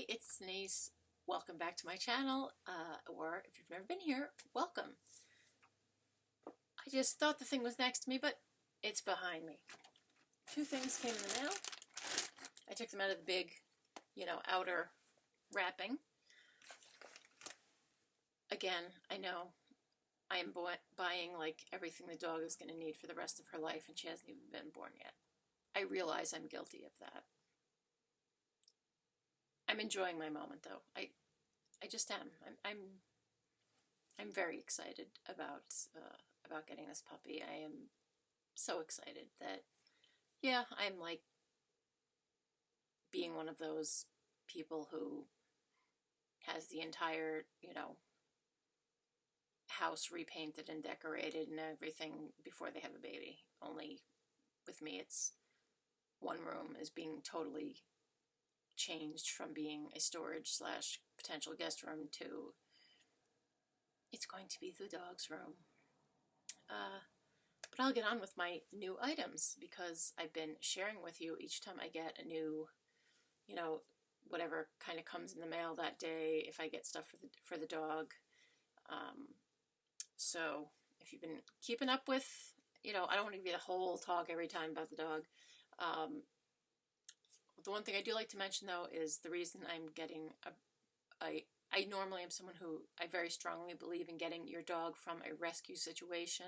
it's Denise. Welcome back to my channel, or if you've never been here, welcome. I just thought the thing was next to me, but it's behind me. Two things came in the mail. I took them out of the big, outer wrapping. Again, I know I am buying like everything the dog is going to need for the rest of her life, and she hasn't even been born yet. I realize I'm guilty of that. I'm enjoying my moment, though. I just am. I'm very excited about getting this puppy. I am so excited that, yeah, I'm like being one of those people who has the entire, house repainted and decorated and everything before they have a baby. Only with me, it's one room is being totally changed from being a storage / potential guest room to it's going to be the dog's room. But I'll get on with my new items because I've been sharing with you each time I get a new, whatever kind of comes in the mail that day, if I get stuff for the dog. So if you've been keeping up with, I don't want to give you the whole talk every time about the dog. The one thing I do like to mention, though, is the reason I'm getting I normally am someone who I very strongly believe in getting your dog from a rescue situation,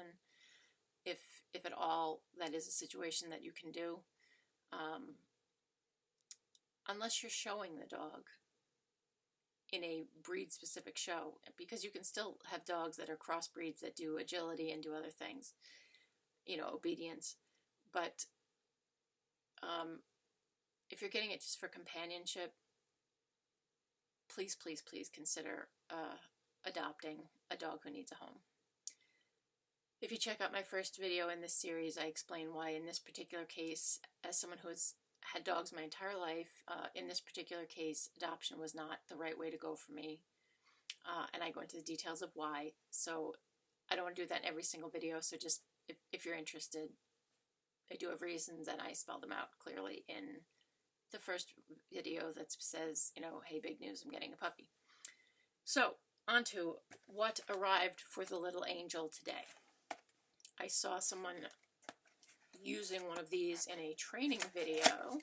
if at all that is a situation that you can do, unless you're showing the dog in a breed-specific show, because you can still have dogs that are crossbreeds that do agility and do other things, obedience, but if you're getting it just for companionship, please, please, please consider adopting a dog who needs a home. If you check out my first video in this series, I explain why in this particular case, as someone who has had dogs my entire life, in this particular case, adoption was not the right way to go for me. And I go into the details of why. So I don't want to do that in every single video, so just if you're interested, I do have reasons and I spell them out clearly in the first video that says, hey, big news, I'm getting a puppy. So, on to what arrived for the little angel today. I saw someone using one of these in a training video.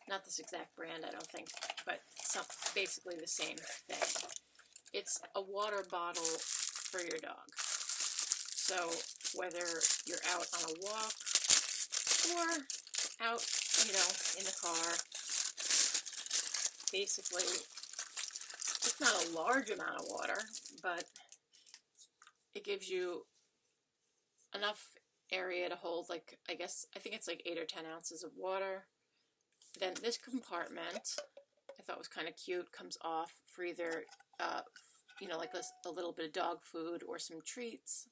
Not this exact brand, I don't think, but basically the same thing. It's a water bottle for your dog. So, whether you're out on a walk or out, in the car, basically, it's not a large amount of water, but it gives you enough area to hold, I think it's like 8 or 10 ounces of water. Then this compartment, I thought was kind of cute, comes off for either, like a little bit of dog food or some treats.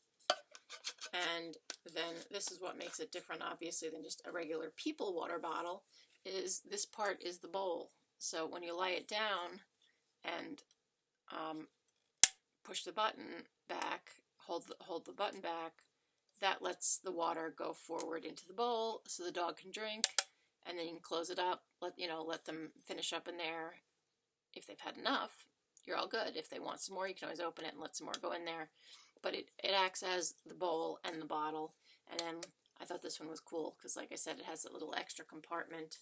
And then this is what makes it different, obviously, than just a regular people water bottle, is this part is the bowl. So when you lie it down and push the button back, hold the button back, that lets the water go forward into the bowl so the dog can drink, and then you can close it up, let them finish up in there. If they've had enough, you're all good. If they want some more, you can always open it and let some more go in there. But it acts as the bowl and the bottle. And then I thought this one was cool because, like I said, it has a little extra compartment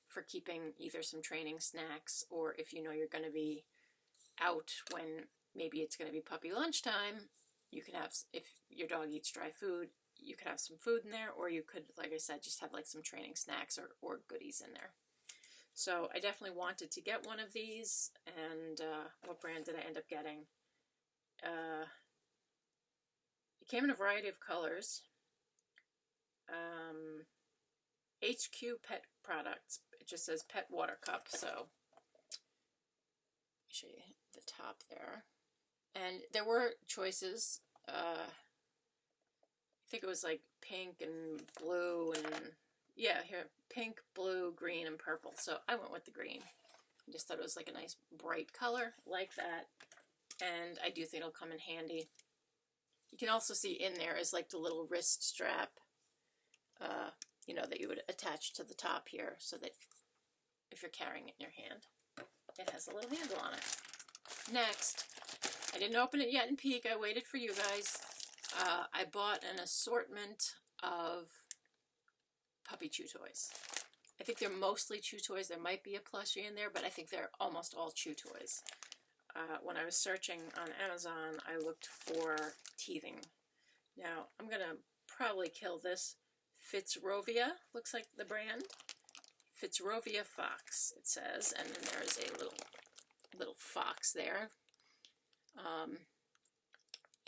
for keeping either some training snacks, or if you're going to be out when maybe it's going to be puppy lunchtime, you can have, if your dog eats dry food, you could have some food in there, or you could, like I said, just have like some training snacks or goodies in there. So I definitely wanted to get one of these. And what brand did I end up getting? It came in a variety of colors. HQ Pet Products. It just says Pet Water Cup, so let me show you the top there. And there were choices. I think it was like pink and blue and, yeah, here, pink, blue, green, and purple. So I went with the green. I just thought it was like a nice bright color like that. And I do think it'll come in handy. You can also see in there is like the little wrist strap, that you would attach to the top here, so that if you're carrying it in your hand, it has has a little handle on it. Next, I didn't open it yet and peek. I waited for you guys. I bought an assortment of puppy chew toys. I think they're mostly chew toys. There might be a plushie in there, but I think they're almost all chew toys. When I was searching on Amazon, I looked for teething. Now, I'm going to probably kill this. Fitzrovia, looks like the brand. Fitzrovia Fox, it says, and then there's a little fox there.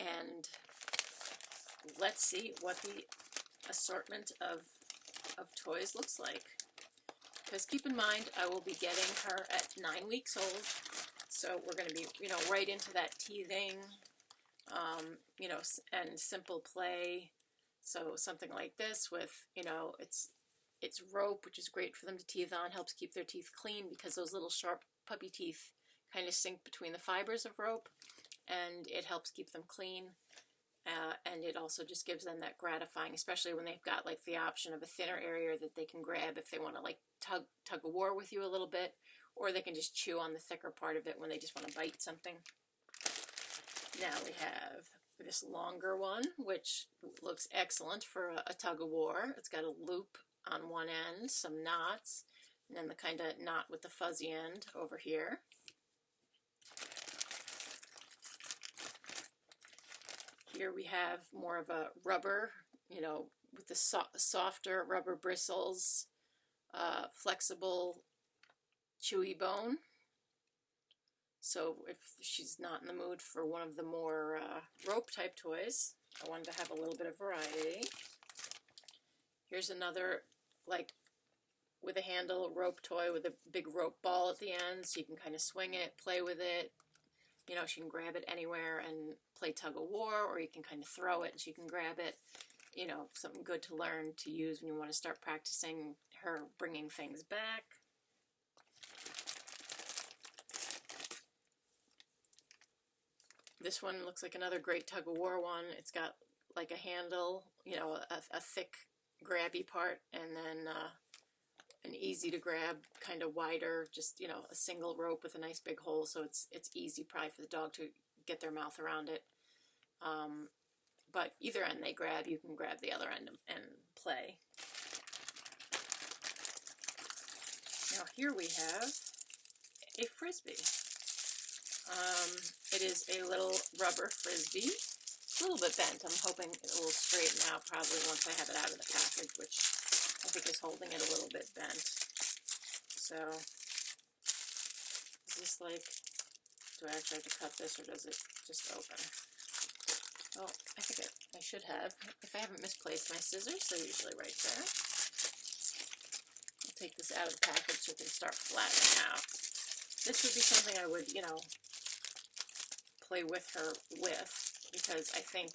And let's see what the assortment of toys looks like. Because keep in mind, I will be getting her at 9 weeks old, so we're going to be, right into that teething, and simple play. So something like this with, it's rope, which is great for them to teeth on, helps keep their teeth clean because those little sharp puppy teeth kind of sink between the fibers of rope, and it helps keep them clean. And it also just gives them that gratifying, especially when they've got like the option of a thinner area that they can grab if they want to like tug a war with you a little bit, or they can just chew on the thicker part of it when they just want to bite something. Now we have this longer one, which looks excellent for a tug of war. It's got a loop on one end, some knots, and then the kind of knot with the fuzzy end over here. Here we have more of a rubber, with the softer rubber bristles, flexible, chewy bone. So if she's not in the mood for one of the more rope type toys, I wanted to have a little bit of variety. Here's another, like, with a handle rope toy with a big rope ball at the end, so you can kind of swing it, play with it. She can grab it anywhere and play tug of war, or you can kind of throw it and she can grab it. Something good to learn to use when you want to start practicing her bringing things back. This one looks like another great tug of war one. It's got like a handle, a thick grabby part, and then an easy to grab, kind of wider, just, a single rope with a nice big hole, so it's easy probably for the dog to get their mouth around it. But either end they grab, you can grab the other end and play. Now here we have a frisbee. It is a little rubber frisbee. It's a little bit bent. I'm hoping it will straighten out probably once I have it out of the package, which I think is holding it a little bit bent. So, is this like, do I actually have to cut this, or does it just open? Well, I think I should have. If I haven't misplaced my scissors, they're usually right there. I'll take this out of the package so it can start flattening out. This would be something I would, play with her with, because I think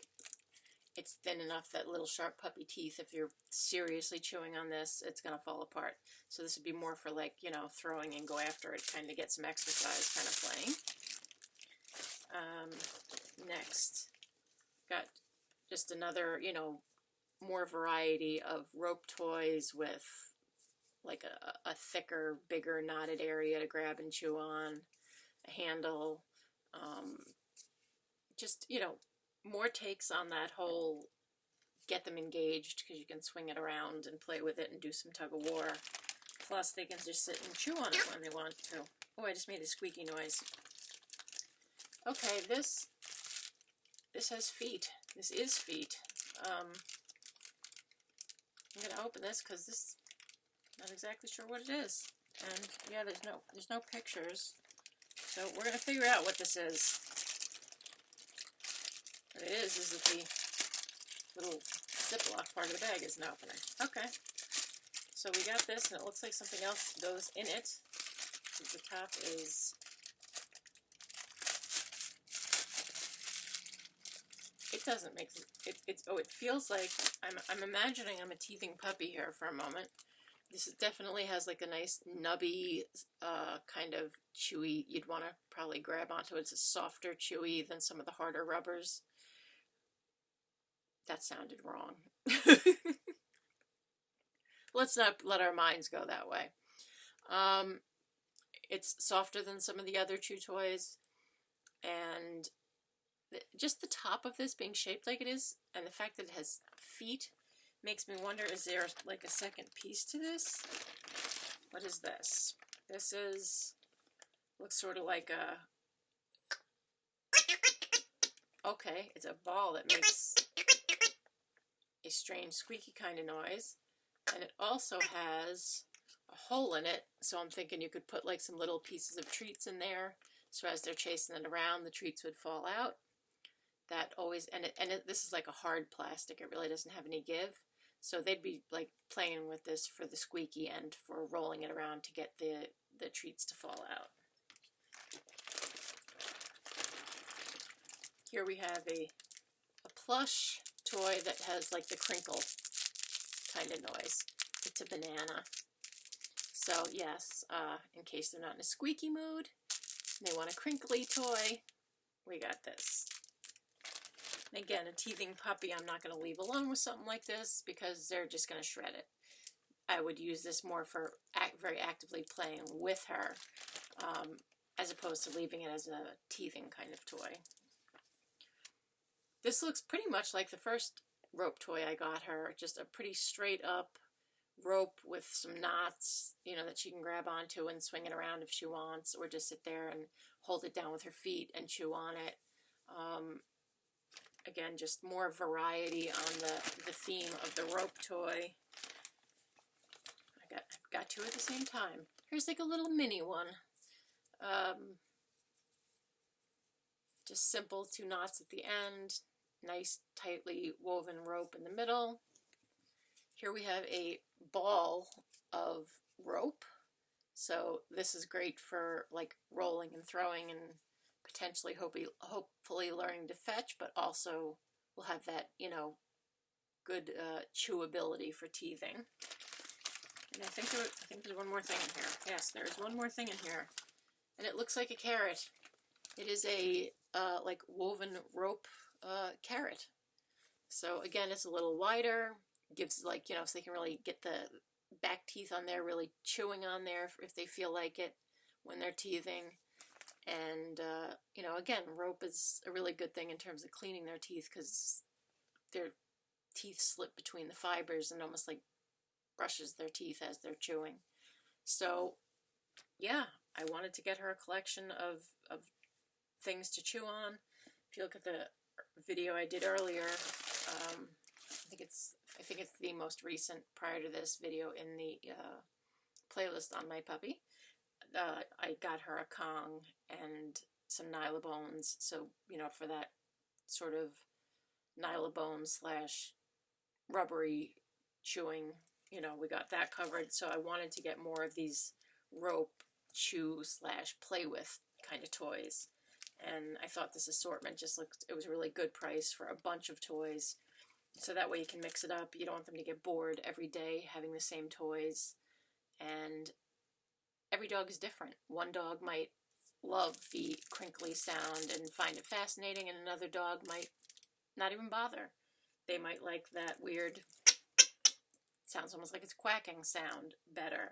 it's thin enough that little sharp puppy teeth, if you're seriously chewing on this, it's going to fall apart. So this would be more for like, throwing and go after it, kind of get some exercise kind of playing. Next, got just another, more variety of rope toys with like a thicker, bigger knotted area to grab and chew on, a handle, just, more takes on that whole get them engaged, because you can swing it around and play with it and do some tug of war. Plus, they can just sit and chew on it when they want to. Oh, I just made a squeaky noise. Okay, this has feet. This is feet. I'm going to open this because this, not exactly sure what it is. And yeah, there's no pictures. So we're going to figure out what this is. What it is that the little Ziploc part of the bag isn't opening. Okay. So we got this, and it looks like something else goes in it. So the top is... It doesn't make it. It feels like I'm imagining I'm a teething puppy here for a moment. This definitely has like a nice nubby, kind of chewy. You'd want to probably grab onto it. It's a softer chewy than some of the harder rubbers. That sounded wrong. Let's not let our minds go that way. It's softer than some of the other chew toys, and just the top of this being shaped like it is, and the fact that it has feet, makes me wonder, is there like a second piece to this? What is this? This looks sort of like okay, it's a ball that makes a strange squeaky kind of noise. And it also has a hole in it, so I'm thinking you could put like some little pieces of treats in there, so as they're chasing it around, the treats would fall out. That always, this is like a hard plastic, it really doesn't have any give, so they'd be like playing with this for the squeaky and for rolling it around to get the treats to fall out. Here we have a plush toy that has like the crinkle kind of noise. It's a banana. So yes, in case they're not in a squeaky mood and they want a crinkly toy, we got this. And again, a teething puppy I'm not going to leave alone with something like this because they're just going to shred it. I would use this more for very actively playing with her, as opposed to leaving it as a teething kind of toy. This looks pretty much like the first rope toy I got her, just a pretty straight up rope with some knots, you know, that she can grab onto and swing it around if she wants, or just sit there and hold it down with her feet and chew on it. Again, just more variety on the theme of the rope toy. I got two at the same time. Here's like a little mini one. Just simple, 2 knots at the end, nice tightly woven rope in the middle. Here we have a ball of rope. So this is great for like rolling and throwing and potentially hopefully learning to fetch, but also will have that, you know, good chewability for teething. And I think there's one more thing in here. Yes, there's one more thing in here. And it looks like a carrot. It is a like woven rope carrot. So again, it's a little wider, gives like, you know, so they can really get the back teeth on there, really chewing on there if they feel like it when they're teething. And, you know, again, rope is a really good thing in terms of cleaning their teeth because their teeth slip between the fibers and almost like brushes their teeth as they're chewing. So, yeah, I wanted to get her a collection of things to chew on. If you look at the video I did earlier, I think it's the most recent prior to this video in the playlist on My Puppy. I got her a Kong and some Nylabones, so, you know, for that sort of Nylabone / rubbery chewing, you know, we got that covered. So I wanted to get more of these rope chew / play with kind of toys. And I thought this assortment just looked, it was a really good price for a bunch of toys. So that way you can mix it up. You don't want them to get bored every day having the same toys. And every dog is different. One dog might love the crinkly sound and find it fascinating, and another dog might not even bother. They might like that weird, sounds almost like it's quacking sound better.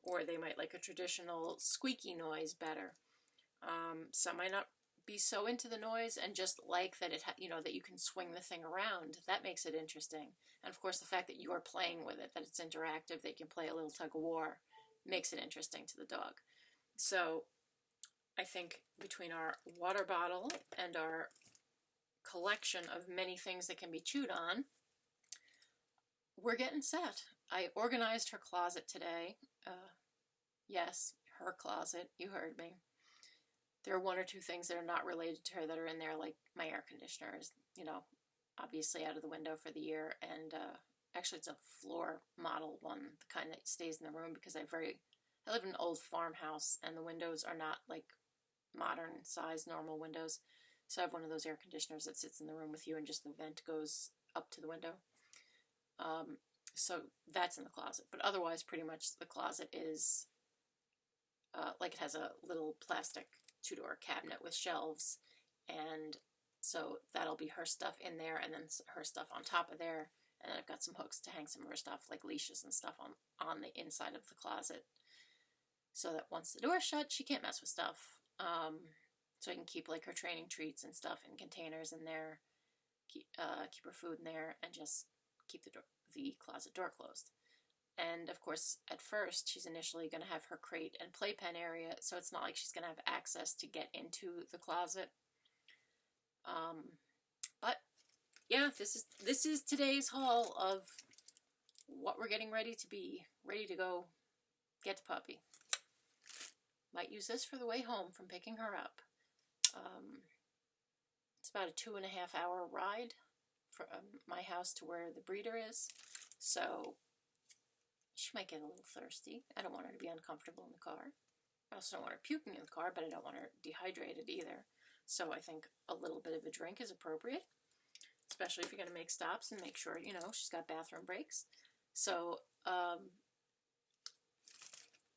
Or they might like a traditional squeaky noise better. Some might not be so into the noise and just like that it, you know, that you can swing the thing around. That makes it interesting. And of course, the fact that you are playing with it, that it's interactive, they can play a little tug of war, makes it interesting to the dog. So I think between our water bottle and our collection of many things that can be chewed on, we're getting set. I organized her closet today. Yes, her closet. You heard me. There are 1 or 2 things that are not related to her that are in there, like my air conditioner is, you know, obviously out of the window for the year. And actually it's a floor model one, the kind that stays in the room because I live in an old farmhouse and the windows are not like modern size normal windows. So I have one of those air conditioners that sits in the room with you and just the vent goes up to the window. So that's in the closet. But otherwise, pretty much the closet is like it has a little plastic 2-door cabinet with shelves. And so that'll be her stuff in there and then her stuff on top of there. And I've got some hooks to hang some of her stuff, like leashes and stuff on the inside of the closet. so that once the door's shut, she can't mess with stuff. So I can keep like her training treats and stuff in containers in there, keep her food in there, and just keep the closet door closed. And of course, at first, she's initially going to have her crate and playpen area, so it's not like she's going to have access to get into the closet. But yeah, this is today's haul of what we're getting ready to go get the puppy. Might use this for the way home from picking her up. It's about a 2.5 hour ride from my house to where the breeder is, so she might get a little thirsty. I don't want her to be uncomfortable in the car. I also don't want her puking in the car, but I don't want her dehydrated either. So I think a little bit of a drink is appropriate, especially if you're going to make stops and make sure, you know, she's got bathroom breaks. So,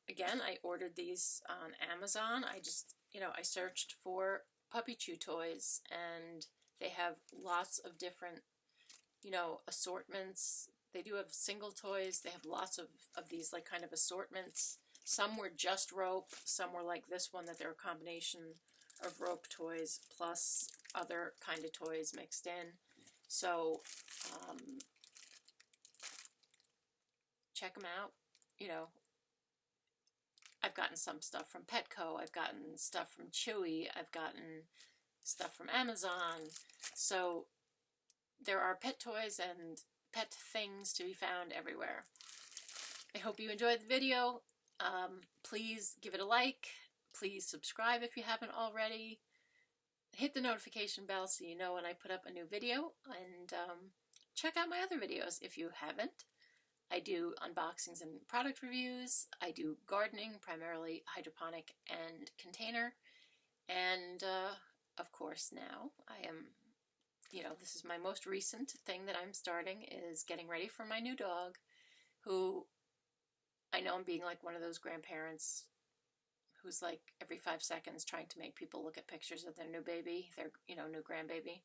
again, I ordered these on Amazon. I just, you know, I searched for puppy chew toys, and they have lots of different, you know, assortments. They do have single toys. They have lots of these, like, kind of assortments. Some were just rope. Some were like this one, that they're a combination of rope toys plus other kind of toys mixed in. So, check them out. You know, I've gotten some stuff from Petco. I've gotten stuff from Chewy. I've gotten stuff from Amazon. So there are pet toys and pet things to be found everywhere. I hope you enjoyed the video. Please give it a like. Please subscribe if you haven't already. Hit the notification bell so you know when I put up a new video. And check out my other videos if you haven't. I do unboxings and product reviews. I do gardening, primarily hydroponic and container. And, of course, now I am, you know, this is my most recent thing that I'm starting, is getting ready for my new dog, who I know I'm being like one of those grandparents who's like every 5 seconds trying to make people look at pictures of their new baby, their, you know, new grandbaby.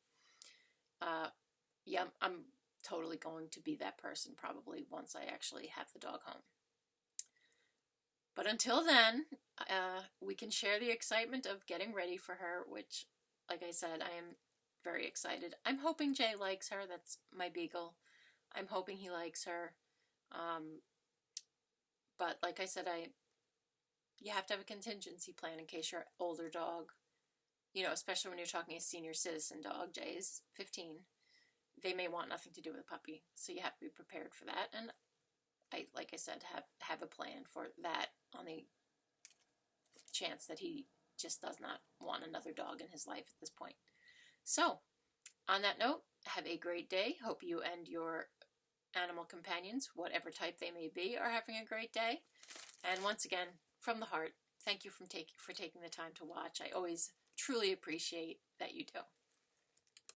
Yeah, I'm totally going to be that person probably once I actually have the dog home. But until then, we can share the excitement of getting ready for her, which, like I said, I am very excited. I'm hoping Jay likes her. That's my beagle. I'm hoping he likes her. But like I said, you have to have a contingency plan in case your older dog, you know, especially when you're talking a senior citizen dog. Jay is 15. They may want nothing to do with the puppy, so you have to be prepared for that. And like I said, have a plan for that on the chance that he just does not want another dog in his life at this point. So, on that note, have a great day. Hope you and your animal companions, whatever type they may be, are having a great day. And once again, from the heart, thank you for taking the time to watch. I always truly appreciate that you do.